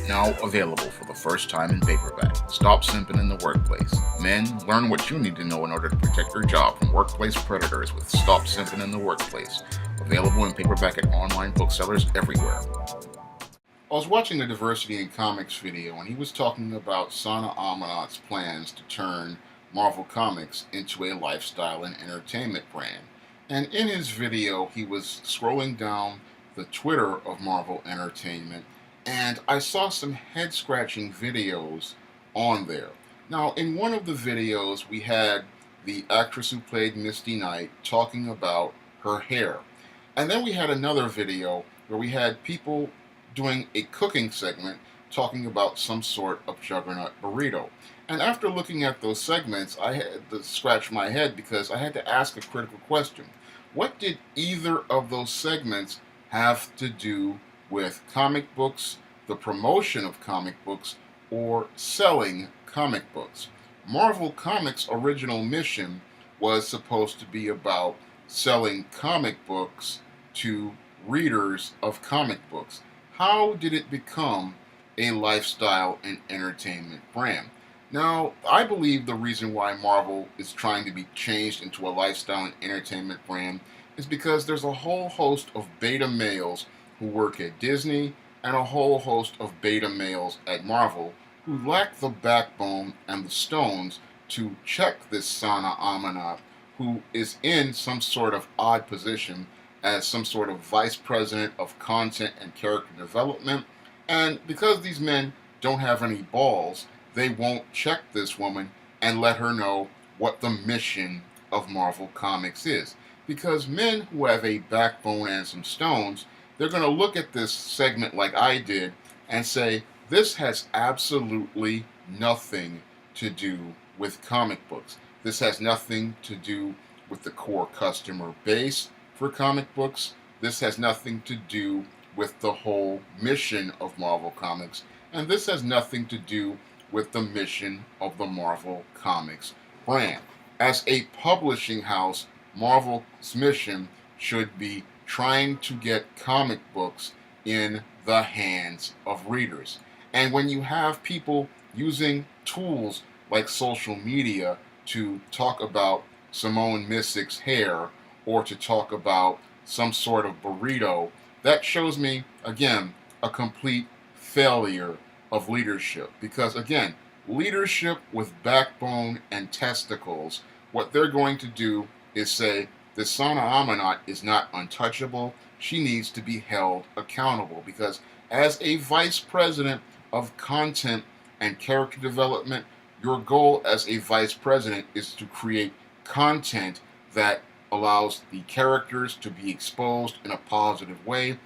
Now available for the first time in paperback. Stop Simping in the Workplace. Men, learn what you need to know in order to protect your job from workplace predators with Stop Simping in the Workplace. Available in paperback at online booksellers everywhere. I was watching a Diversity in Comics video, and he was talking about Sana Amanat's plans to turn Marvel Comics into a lifestyle and entertainment brand. And in his video, he was scrolling down the Twitter of Marvel Entertainment, and I saw some head-scratching videos on there. Now, in one of the videos, we had the actress who played Misty Knight talking about her hair. And then we had another video where we had people doing a cooking segment talking about some sort of juggernaut burrito. And after looking at those segments, I had to scratch my head because I had to ask a critical question. What did either of those segments have to do with comic books, the promotion of comic books, or selling comic books? Marvel Comics' original mission was supposed to be about selling comic books to readers of comic books. How did it become a lifestyle and entertainment brand? Now, I believe the reason why Marvel is trying to be changed into a lifestyle and entertainment brand is because there's a whole host of beta males who work at Disney and a whole host of beta males at Marvel who lack the backbone and the stones to check this Sana Amanat, who is in some sort of odd position as some sort of vice president of content and character development. And because these men don't have any balls, they won't check this woman and let her know what the mission of Marvel Comics is. Because men who have a backbone and some stones, they're going to look at this segment like I did and say, this has absolutely nothing to do with comic books. This has nothing to do with the core customer base for comic books. This has nothing to do with the whole mission of Marvel Comics. And this has nothing to do with the mission of the Marvel Comics brand. As a publishing house, Marvel's mission should be trying to get comic books in the hands of readers. And when you have people using tools like social media to talk about Simone Missick's hair or to talk about some sort of burrito, that shows me, again, a complete failure of leadership. Because, again, leadership with backbone and testicles, what they're going to do is say, this Sana Amanat is not untouchable. She needs to be held accountable. Because as a vice president of content and character development, your goal as a vice president is to create content that allows the characters to be exposed in a positive way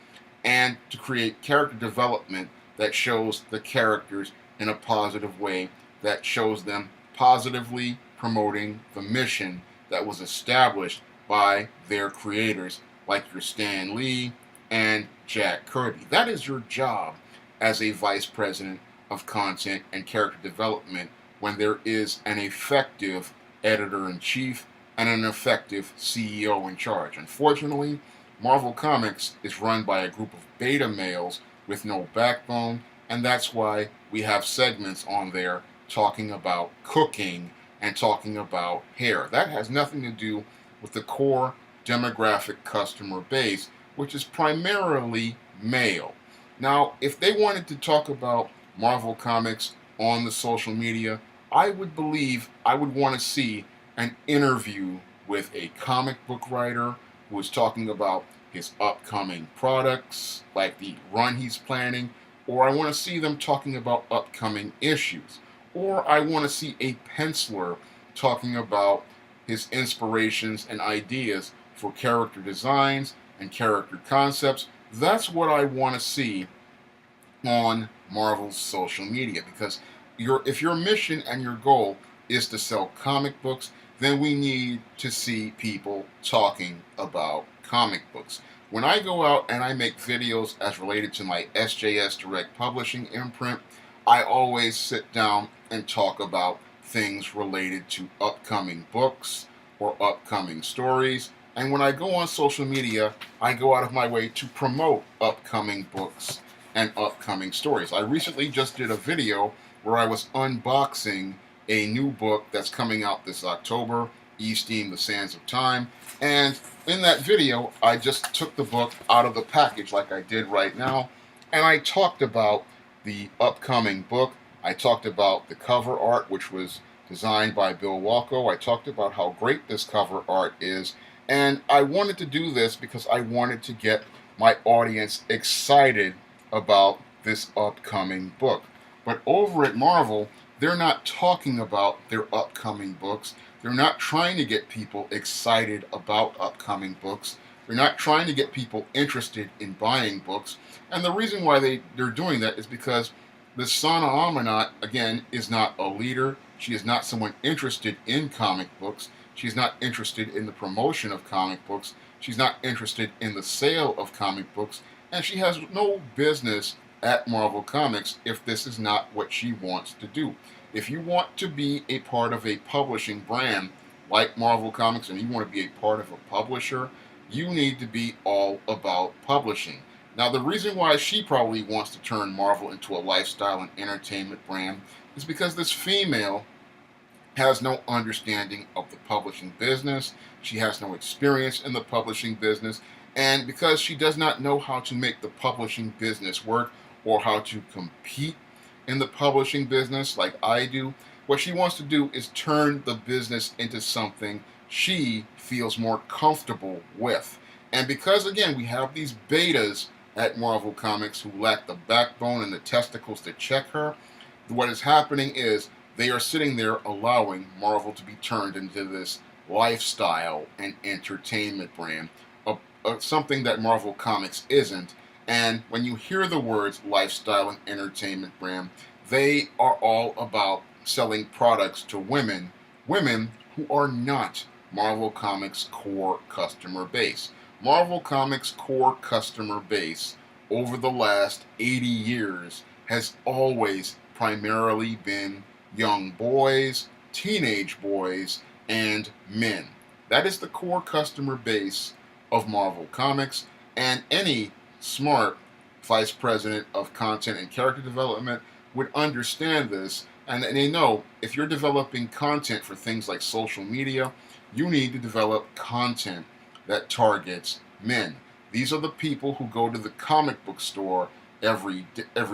and to create character development that shows the characters in a positive way, that shows them positively promoting the mission that was established by their creators like your Stan Lee and Jack Kirby. That is your job as a vice president of content and character development when there is an effective editor-in-chief and an effective CEO in charge. Unfortunately, Marvel Comics is run by a group of beta males with no backbone, and that's why we have segments on there talking about cooking and talking about hair. That has nothing to do with the core demographic customer base, which is primarily male. Now, if they wanted to talk about Marvel Comics on the social media, I would believe I would want to see an interview with a comic book writer who is talking about his upcoming products, like the run he's planning, or I want to see them talking about upcoming issues, or I want to see a penciler talking about his inspirations and ideas for character designs and character concepts. That's what I want to see on Marvel's social media, because if your mission and your goal is to sell comic books, then we need to see people talking about comic books. When I go out and I make videos as related to my SJS Direct Publishing imprint, I always sit down and talk about things related to upcoming books or upcoming stories. And when I go on social media, I go out of my way to promote upcoming books and upcoming stories. I recently just did a video where I was unboxing a new book that's coming out this October, Steam, The Sands of Time. And in that video, I just took the book out of the package like I did right now, and I talked about the upcoming book. I talked about the cover art, which was designed by Bill Walko. I talked about how great this cover art is, and I wanted to do this because I wanted to get my audience excited about this upcoming book. But over at Marvel, they're not talking about their upcoming books. They're not trying to get people excited about upcoming books. They're not trying to get people interested in buying books. And the reason why they're doing that is because this Sana Amanat, again, is not a leader. She is not someone interested in comic books. She's not interested in the promotion of comic books. She's not interested in the sale of comic books. And she has no business at Marvel Comics if this is not what she wants to do. If you want to be a part of a publishing brand like Marvel Comics and you want to be a part of a publisher, you need to be all about publishing. Now, the reason why she probably wants to turn Marvel into a lifestyle and entertainment brand is because this female has no understanding of the publishing business. She has no experience in the publishing business. And because she does not know how to make the publishing business work or how to compete in the publishing business like I do, what she wants to do is turn the business into something she feels more comfortable with. And because, again, we have these betas at Marvel Comics who lack the backbone and the testicles to check her, what is happening is they are sitting there allowing Marvel to be turned into this lifestyle and entertainment brand, something that Marvel Comics isn't. And when you hear the words lifestyle and entertainment brand, they are all about selling products to women who are not Marvel Comics' core customer base. Marvel Comics' core customer base over the last 80 years has always primarily been young boys, teenage boys, and men. That is the core customer base of Marvel Comics, and any smart vice president of content and character development would understand this, and they know if you're developing content for things like social media, you need to develop content that targets men. These are the people who go to the comic book store every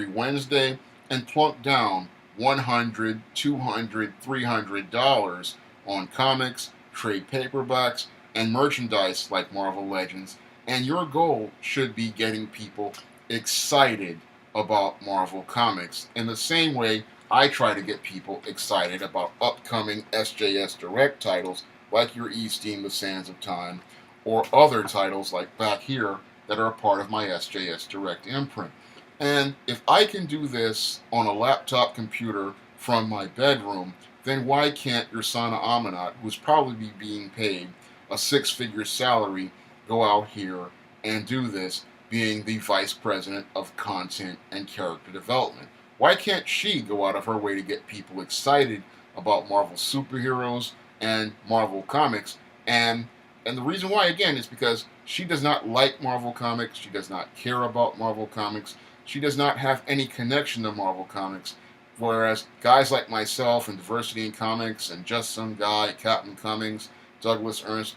Wednesday and plunk down $100, $200, $300 on comics, trade paperbacks, and merchandise like Marvel Legends. And your goal should be getting people excited about Marvel Comics in the same way I try to get people excited about upcoming SJS Direct titles like your Steam, The Sands of Time, or other titles like back here that are a part of my SJS Direct imprint. And if I can do this on a laptop computer from my bedroom, then why can't your Sana Amanat, who's probably being paid a six-figure salary, go out here and do this, being the vice president of content and character development? Why can't she go out of her way to get people excited about Marvel superheroes and Marvel Comics? And the reason why, again, is because she does not like Marvel Comics. She does not care about Marvel Comics. She does not have any connection to Marvel Comics. Whereas guys like myself and Diversity in Comics and Just Some Guy, Captain Cummings, Douglas Ernst,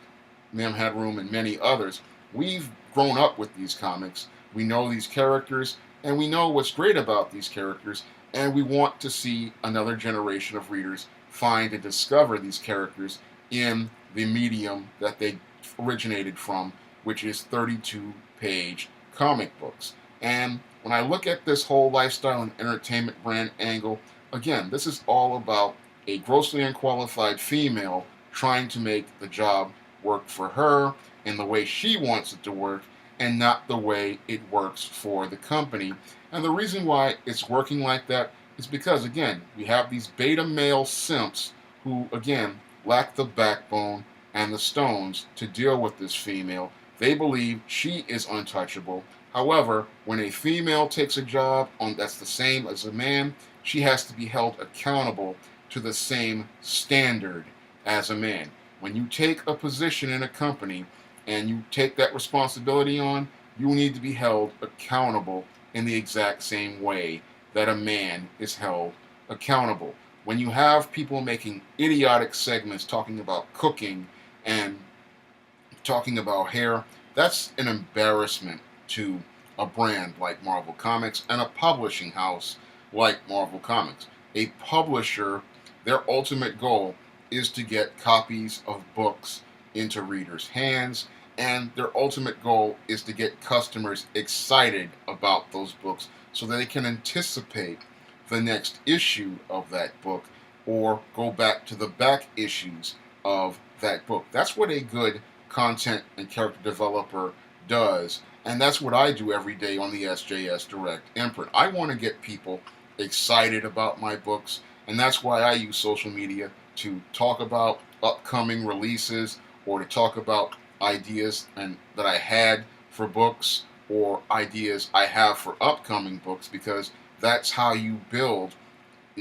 Mem Headroom, and many others, we've grown up with these comics. We know these characters, and we know what's great about these characters, and we want to see another generation of readers find and discover these characters in the medium that they originated from, which is 32-page comic books. And when I look at this whole lifestyle and entertainment brand angle, again, this is all about a grossly unqualified female trying to make the job work for her in the way she wants it to work and not the way it works for the company. And the reason why it's working like that is because, again, we have these beta male simps who, again, lack the backbone and the stones to deal with this female. They believe she is untouchable. However, when a female takes a job that's the same as a man, she has to be held accountable to the same standard as a man. When you take a position in a company and you take that responsibility on, you need to be held accountable in the exact same way that a man is held accountable. When you have people making idiotic segments talking about cooking and talking about hair, that's an embarrassment to a brand like Marvel Comics and a publishing house like Marvel Comics. A publisher, their ultimate goal is to get copies of books into readers' hands, and their ultimate goal is to get customers excited about those books so that they can anticipate the next issue of that book or go back to the back issues of that book. That's what a good content and character developer does. And that's what I do every day on the SJS Direct imprint. I want to get people excited about my books, and that's why I use social media to talk about upcoming releases or to talk about ideas and that I had for books or ideas I have for upcoming books, because that's how you build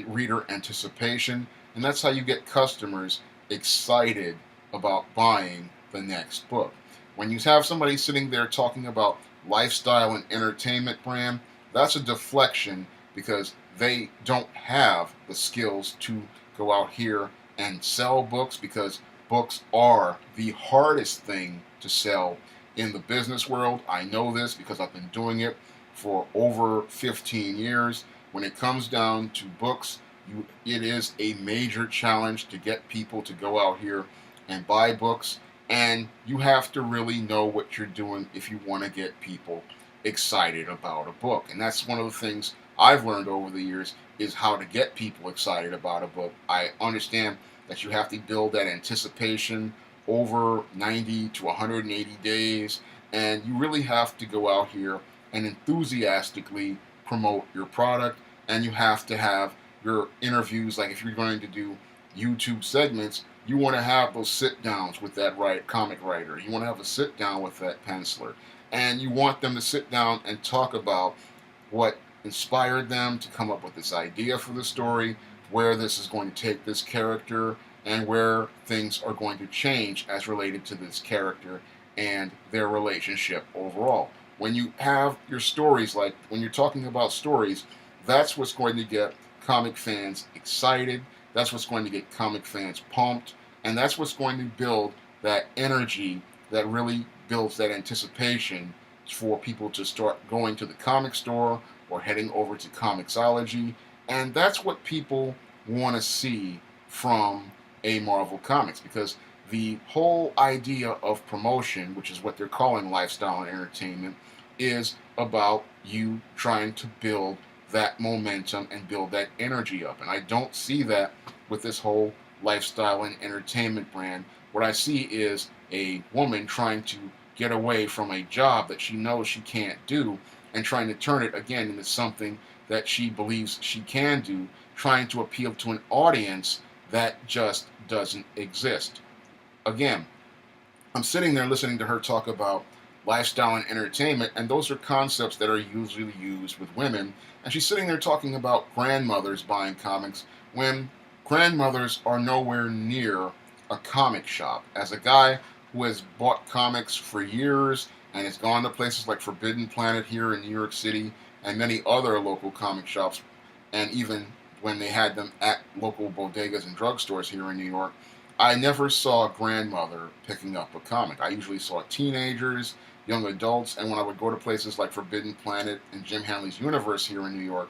reader anticipation, and that's how you get customers excited about buying the next book. When you have somebody sitting there talking about lifestyle and entertainment brand, that's a deflection because they don't have the skills to go out here and sell books, because books are the hardest thing to sell in the business world. I know this because I've been doing it for over 15 years. When it comes down to books, it is a major challenge to get people to go out here and buy books, and you have to really know what you're doing if you want to get people excited about a book. And that's one of the things I've learned over the years, is how to get people excited about a book. I understand that you have to build that anticipation over 90 to 180 days, and you really have to go out here and enthusiastically promote your product, and you have to have your interviews. Like if you're going to do YouTube segments, you want to have those sit downs with that comic writer. You want to have a sit down with that penciler, and you want them to sit down and talk about what inspired them to come up with this idea for the story, where this is going to take this character, and where things are going to change as related to this character and their relationship overall. When you have your stories, like when you're talking about stories, that's what's going to get comic fans excited. That's what's going to get comic fans pumped. And that's what's going to build that energy that really builds that anticipation for people to start going to the comic store or heading over to Comixology. And that's what people want to see from a Marvel Comics, because the whole idea of promotion, which is what they're calling lifestyle and entertainment, is about you trying to build that momentum and build that energy up. And I don't see that with this whole lifestyle and entertainment brand. What I see is a woman trying to get away from a job that she knows she can't do and trying to turn it again into something that she believes she can do, trying to appeal to an audience that just doesn't exist. Again, I'm sitting there listening to her talk about lifestyle and entertainment, and those are concepts that are usually used with women. And she's sitting there talking about grandmothers buying comics when grandmothers are nowhere near a comic shop. As a guy who has bought comics for years and has gone to places like Forbidden Planet here in New York City and many other local comic shops, and even when they had them at local bodegas and drugstores here in New York, I never saw a grandmother picking up a comic. I usually saw teenagers, young adults, and when I would go to places like Forbidden Planet and Jim Hanley's Universe here in New York,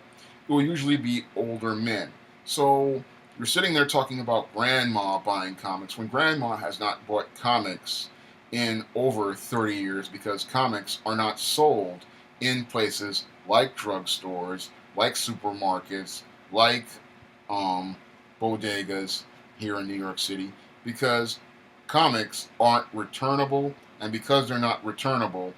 it will usually be older men. So you're sitting there talking about grandma buying comics when grandma has not bought comics in over 30 years, because comics are not sold in places like drugstores, like supermarkets, like bodegas here in New York City, because comics aren't returnable, and because they're not returnable,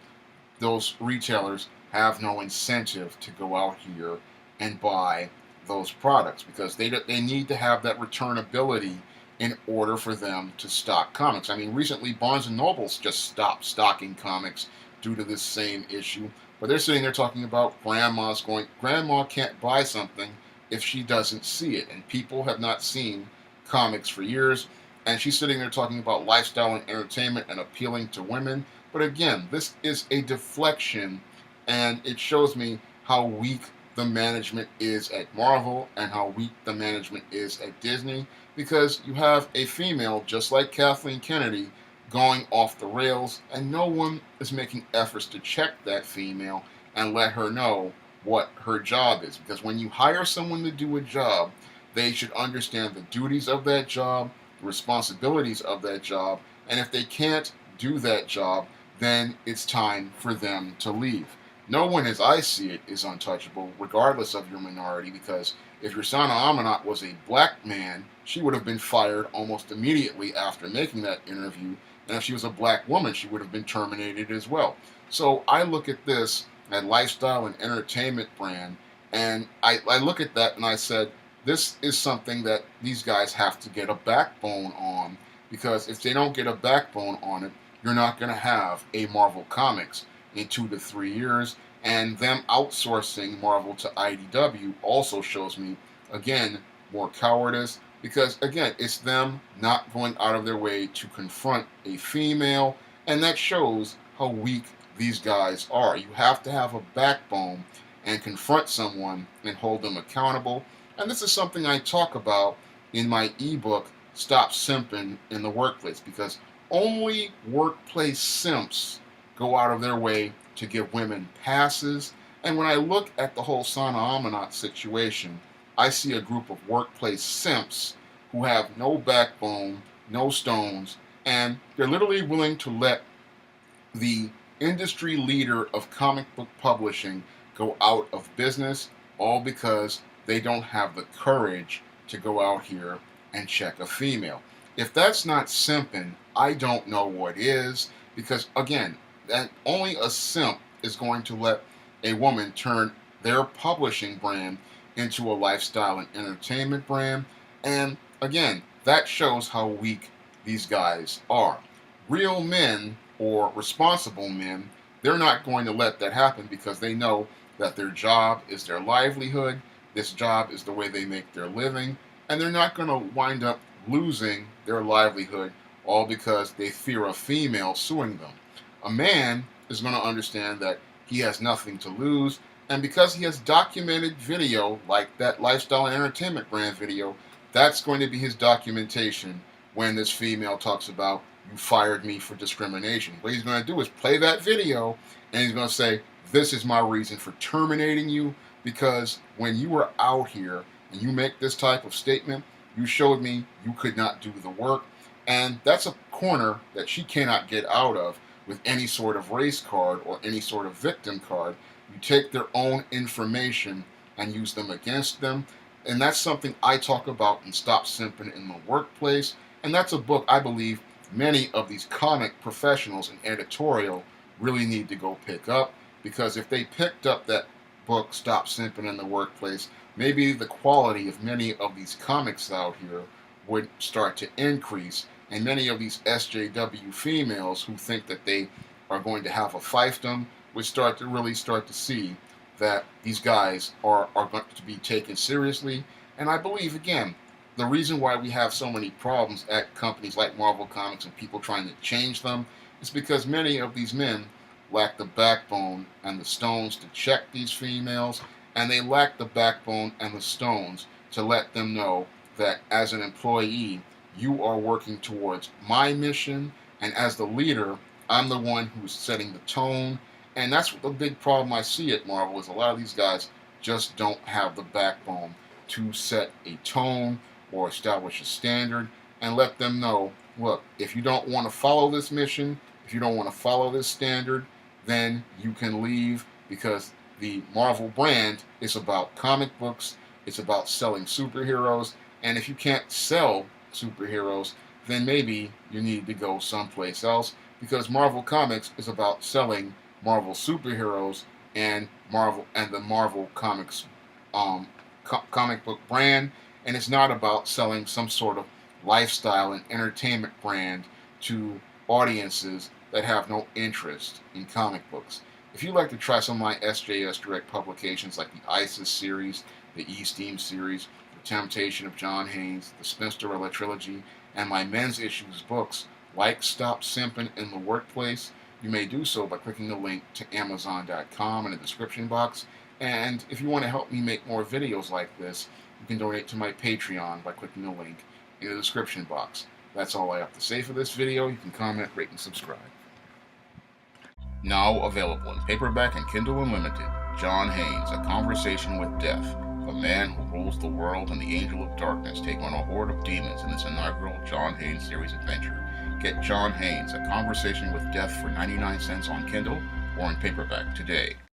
those retailers have no incentive to go out here and buy those products, because they need to have that returnability in order for them to stock comics. I mean, recently Barnes & Noble's just stopped stocking comics due to this same issue, but they're sitting there talking about grandma can't buy something if she doesn't see it, and people have not seen comics for years, and she's sitting there talking about lifestyle and entertainment and appealing to women. But again, this is a deflection, and it shows me how weak the management is at Marvel and how weak the management is at Disney, because you have a female just like Kathleen Kennedy going off the rails, and no one is making efforts to check that female and let her know what her job is. Because when you hire someone to do a job, they should understand the duties of that job, the responsibilities of that job, and if they can't do that job, then it's time for them to leave. No one, as I see it, is untouchable, regardless of your minority, because if your son Amanat was a black man, she would have been fired almost immediately after making that interview, and if she was a black woman, she would have been terminated as well. So I look at this, that lifestyle and entertainment brand, and I look at that and I said, this is something that these guys have to get a backbone on, because if they don't get a backbone on it, you're not going to have a Marvel Comics in 2 to 3 years. And them outsourcing Marvel to IDW also shows me, again, more cowardice, because, again, it's them not going out of their way to confront a female, and that shows how weak these guys are. You have to have a backbone and confront someone and hold them accountable. And this is something I talk about in my ebook, Stop Simping in the Workplace, because only workplace simps go out of their way to give women passes. And when I look at the whole Sana Amanat situation, I see a group of workplace simps who have no backbone, no stones, and they're literally willing to let the industry leader of comic book publishing go out of business, all because they don't have the courage to go out here and check a female. If that's not simping, I don't know what is, because again, that only a simp is going to let a woman turn their publishing brand into a lifestyle and entertainment brand. And again, that shows how weak these guys are. Real men or responsible men, they're not going to let that happen, because they know that their job is their livelihood. This job is the way they make their living, and they're not going to wind up losing their livelihood all because they fear a female suing them. A man is going to understand that he has nothing to lose, and because he has documented video like that lifestyle and entertainment brand video, that's going to be his documentation when this female talks about, you fired me for discrimination. What he's going to do is play that video, and he's going to say, this is my reason for terminating you, because when you were out here and you make this type of statement, you showed me you could not do the work. And that's a corner that she cannot get out of with any sort of race card or any sort of victim card. You take their own information and use them against them. And that's something I talk about in Stop Simping in the Workplace. And that's a book I believe many of these comic professionals and editorial really need to go pick up, because if they picked up that book, Stop Simping in the Workplace, maybe the quality of many of these comics out here would start to increase, and many of these SJW females who think that they are going to have a fiefdom would start to see that these guys are going to be taken seriously. And I believe, again, the reason why we have so many problems at companies like Marvel Comics and people trying to change them is because many of these men lack the backbone and the stones to check these females, and they lack the backbone and the stones to let them know that as an employee, you are working towards my mission, and as the leader, I'm the one who's setting the tone. And that's the big problem I see at Marvel, is a lot of these guys just don't have the backbone to set a tone or establish a standard and let them know, look, if you don't want to follow this mission, if you don't want to follow this standard, then you can leave, because the Marvel brand is about comic books, it's about selling superheroes, and if you can't sell superheroes, then maybe you need to go someplace else, because Marvel Comics is about selling Marvel superheroes and the Marvel Comics comic book brand, and it's not about selling some sort of lifestyle and entertainment brand to audiences that have no interest in comic books. If you'd like to try some of my SJS Direct publications like the ISIS series, the E-Steam series, The Temptation of John Haynes, the Spinsterella trilogy, and my men's issues books like Stop Simping in the Workplace, you may do so by clicking the link to Amazon.com in the description box. And if you want to help me make more videos like this, you can donate to my Patreon by clicking the link in the description box. That's all I have to say for this video. You can comment, rate, and subscribe. Now available in paperback and Kindle Unlimited, John Haynes, A Conversation with Death. The man who rules the world and the angel of darkness take on a horde of demons in this inaugural John Haynes series adventure. Get John Haynes, A Conversation with Death for 99 cents on Kindle or in paperback today.